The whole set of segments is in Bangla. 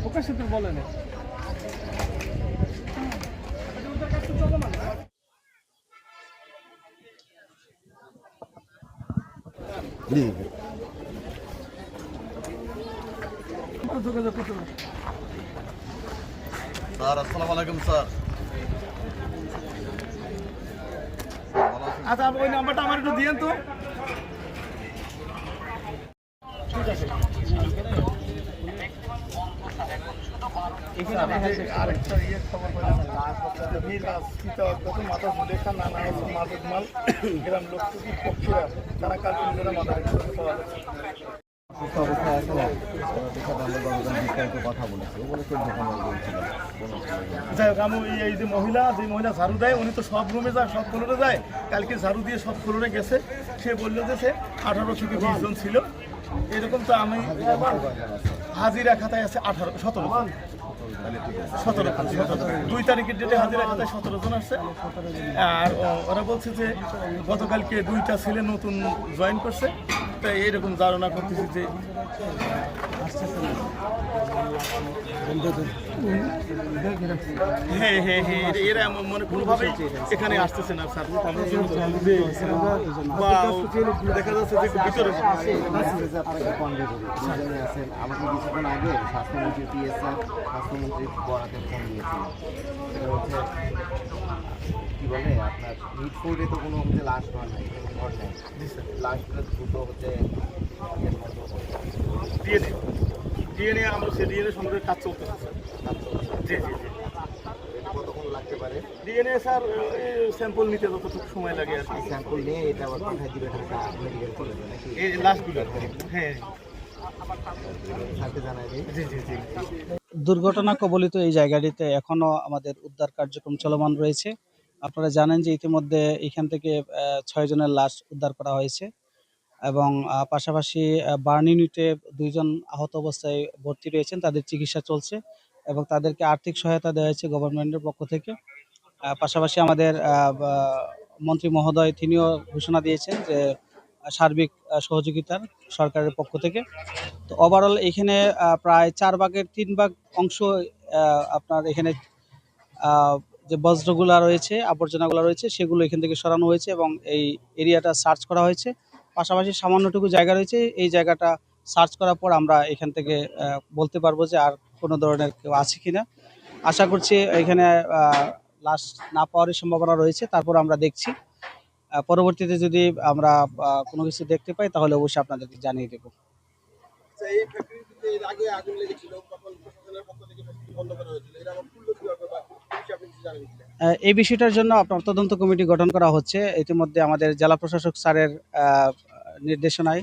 প্রকাশে তো বলে না। যোগাযোগ করতে পারে। স্যার আসসালামু আলাইকুম স্যার। আচ্ছা ওই নাম্বারটা আমার একটু দিয়েন তো। ঠিক আছে। আরেকটা ইয়ে খবর পেলাম, মাথা ঝুলেখা নানা মাদক মাল গ্রাম লোকটুকু পক্ষীরা তারা কালকে নিজেরা মাথা পাওয়া যাচ্ছে। যাই হোক, আমি এই যে মহিলা ঝাড়ু দেয়, উনি তো সব রুমে যায়, সব ফ্লোরে যায়। কালকে ঝাড়ু দিয়ে সব ফ্লোরে গেছে। সে বললো যে সে 18 থেকে 20 জন ছিল এরকম। তো আমি হাজিরা খাতায় আছে 17 2 তারিখের ডেটে হাজিরা খাতায় 17 জন আসছে। আর ওরা বলছে যে গতকালকে 2টা ছেলে নতুন জয়েন করছে। তাই এইরকম ধারণা করতেছি যে হ্যাঁ হ্যাঁ হ্যাঁ এরা মানে কোনোভাবেই এখানে আসতেছে না স্যার। দেখা যাচ্ছে যে ভিতরে আমাকে কিছুক্ষণ আগে স্বাস্থ্যমন্ত্রী স্বাস্থ্যমন্ত্রী বরাতে ফোন দিয়েছিল। সেটা হচ্ছে কি বলে আপনার মিটফোর্ডে তো কোনো হচ্ছে লাশ ঘর নাই, ঘর নেই। লাশগুলো দ্রুত হচ্ছে ডিএনএ আমরা সে ডিএনএ সম্পর্কে কাজ চলতেছে স্যার। জি জি জি। কতক্ষণ লাগতে পারে? ডিএনএ স্যার স্যাম্পল নিতে যতটুকু সময় লাগে আর কি। স্যাম্পল নিয়ে এটা আবার কোথায় দিবে ঢাকা মেডিকেল কলেজে নাকি? এই লাশগুলো হ্যাঁ স্যারকে জানাই দিই। জি জি জি। দুর্ঘটনা কবলিত এই জায়গাটিতে এখনও আমাদের উদ্ধার কার্যক্রম চলমান রয়েছে। আপনারা জানেন যে ইতিমধ্যে এখান থেকে 6 জনের লাশ উদ্ধার করা হয়েছে এবং পাশাপাশি বার্ন ইউনিটে 2 জন আহত অবস্থায় ভর্তি রয়েছেন, তাদের চিকিৎসা চলছে এবং তাদেরকে আর্থিক সহায়তা দেওয়া হয়েছে গভর্নমেন্টের পক্ষ থেকে। পাশাপাশি আমাদের মন্ত্রী মহোদয় তিনিও ঘোষণা দিয়েছেন যে সার্বিক সহযোগিতার সরকারের পক্ষ থেকে। তো ওভারঅল এখানে প্রায় 4 ভাগের 3 ভাগ অংশ আপনার এখানে যে বজ্রগুলা রয়েছে, আবর্জনাগুলো রয়েছে, সেগুলো এখান থেকে সরানো হয়েছে এবং এই এরিয়াটা সার্চ করা হয়েছে। পাশাপাশি সামান্যটুকু জায়গা রয়েছে, এই জায়গাটা সার্চ করার পর আমরা এখান থেকে বলতে পারবো যে আর কোনো ধরনের কেউ আছে কিনা। আশা করছি এখানে লাশ না পাওয়ারই সম্ভাবনা রয়েছে, তারপর আমরা দেখছি। পরবর্তীতে যদি আমরা কোনো কিছু দেখতে পাই তাহলে অবশ্যই আপনাদেরকে জানিয়ে দেবো। এই ফ্যাক্টরিতে এর আগে আগুন লেগেছিল, তখন প্রশাসনের পক্ষ থেকে বন্ধ করা হয়েছিল। এরা আবার খুললো কিভাবে বা আপনি কি জানেন? এই বিষয়টার জন্য আপনার তদন্ত কমিটি গঠন করা হচ্ছে। ইতিমধ্যে আমাদের জেলা প্রশাসক স্যারের নির্দেশনায়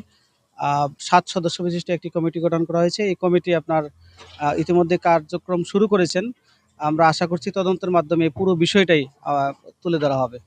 7 সদস্য বিশিষ্ট একটি কমিটি গঠন করা হয়েছে। এই কমিটি আপনার ইতিমধ্যে কার্যক্রম শুরু করেছেন। আমরা আশা করছি তদন্তের মাধ্যমে পুরো বিষয়টাই তুলে ধরা হবে।